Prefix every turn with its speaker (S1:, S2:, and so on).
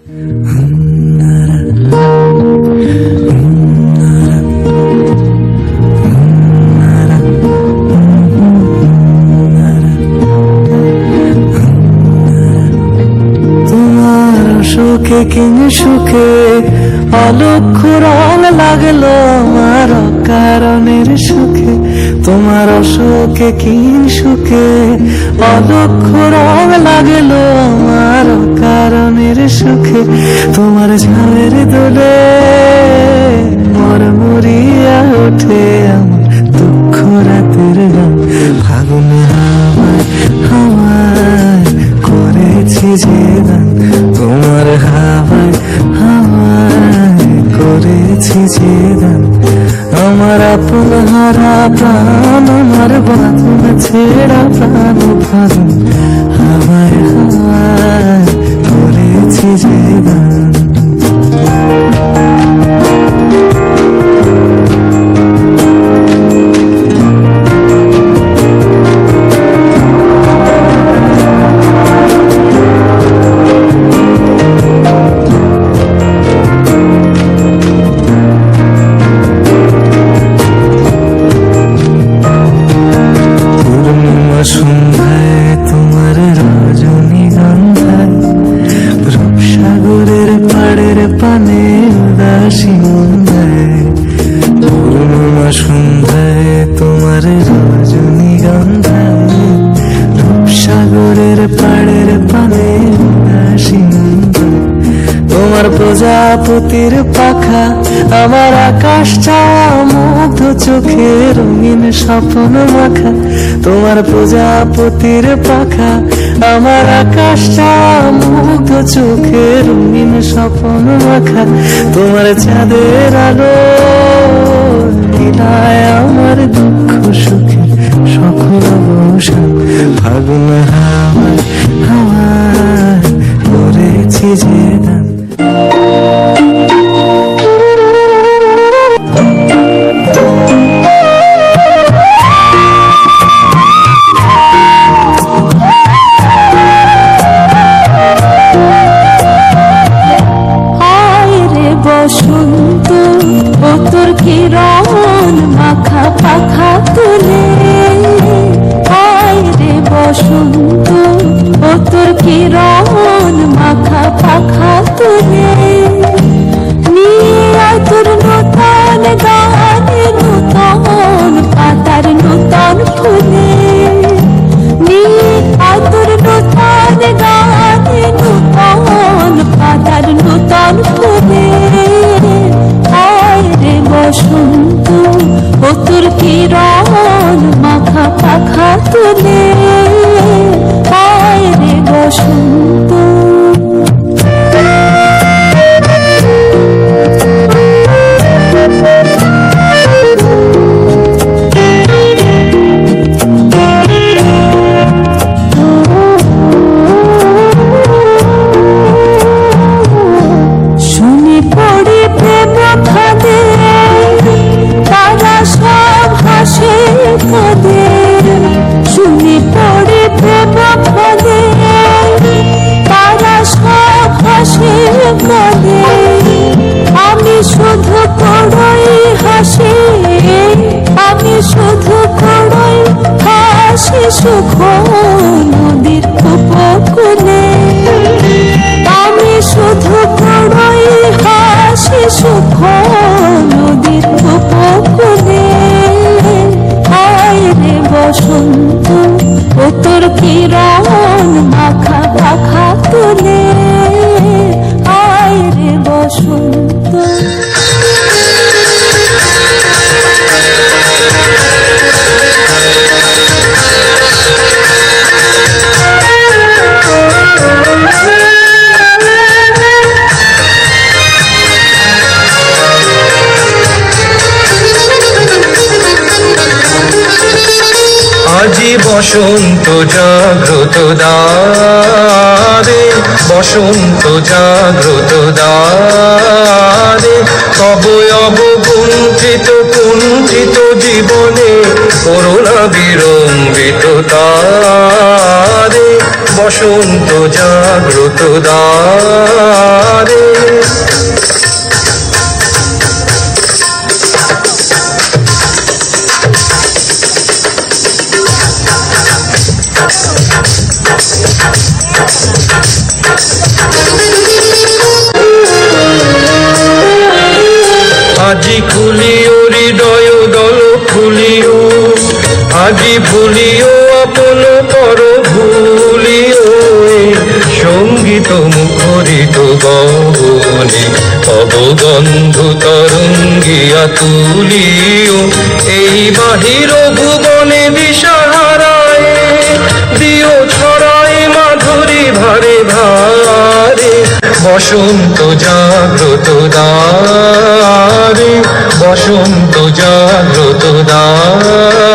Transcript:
S1: সুখে কিং সুখে অলক্ষ রং লাগলো আমার কারণের সুখে, তোমার অসুখে কিং সুখে অলক্ষ রং লাগলো আমার কারণের সুখে, তোমার ঝালের দোলে মরমরিয়া ওঠে আমার দুঃখ রাতের গান, ফাগুন হাওয়ায় হাওয়ায় করেছি যে গান, তোমার হাওয়ায় হাওয়ায় করেছি যে গান, আমার আপন হারা প্রাণ আমার বাঁধন ছেড়া প্রাণ ফাগুন হাওয়ায় হাওয়ায় করেছি যে গান। সন্ধ্যায় তোমার রজনীগন্ধায় রূপসাগরের পাড়ের পানে উদাসী মন্দায়, পূর্ণিমা সন্ধ্যায় তোমার রজনীগন্ধায় রূপসাগরের পাড়ের পানে উদাসী মন্দায়, তোমার প্রজাপতির পাখা আমার আকাশ চাওয়া মুগ্ধ চোখে রঙিন স্বপ্ন মাখা, তোমার প্রজাপতির পাখা আমার আকাশ চাওয়া মুগ্ধ চোখে রঙিন স্বপ্ন মাখা, তোমার চাঁদের আলো দিলায় আমার দুঃখ সুখে সকল অবসান, ফাগুন হাওয়ায় হাওয়ায় করেছি যে গান।
S2: বসন্ত ও তোর কিরণ মাখা পাখা তুলে, আয় রে বসন্ত ও তোর কিরণ মাখা পাখা তুলে, নিয়ে আয় তোর নূতন গানে নূতন পাতার নূতন ফুলে, নিয়ে আয় তোর নূতন গানে নূতন পাতার নূতন ফুলে, বসন্ত ও তোর কিরণ মাখা পাখা তুলে, আয় রে বসন্ত। শুনে পড়ে প্রেম ফাঁদে তারা সব হাসে কাঁদে, শুনে পড়ে প্রেম ফাঁদে তারা সব হাসে কাঁদে, আমি শুধু পড়ই হাসি, আমি শুধু পড়ই হাসি সুখ নদীর উপকূলে, আমি শুধু পড়ই হাসি সুখ নদীর উপকূলে, আয় রে বসন্ত ও তোর কিরণ মাখা পাখা তুলে, আয় রে বসন্ত।
S3: আজি বসন্ত জাগ্রত দ্বারে, বসন্ত জাগ্রত দ্বারে, তব অবগুণ্ঠিত কুণ্ঠিত জীবনে করুণা বিলম্বিত তারে, বসন্ত জাগ্রত দ্বারে। আজি খুলিও হৃদয় দল খুলিও, আজি ভুলিও আপন পর ভুলিও, এই সঙ্গীত মুখরিত গগনে অবগন্ধ তরঙ্গিয়া তুলিও, এই বাহির ভুবনে দিশাহারায় দিও ছড়ায় মাধুরী ভারে ভারে, বসন্ত জাগ্রত দ্বারে, বসন্ত জাগ্রত দ্বারে।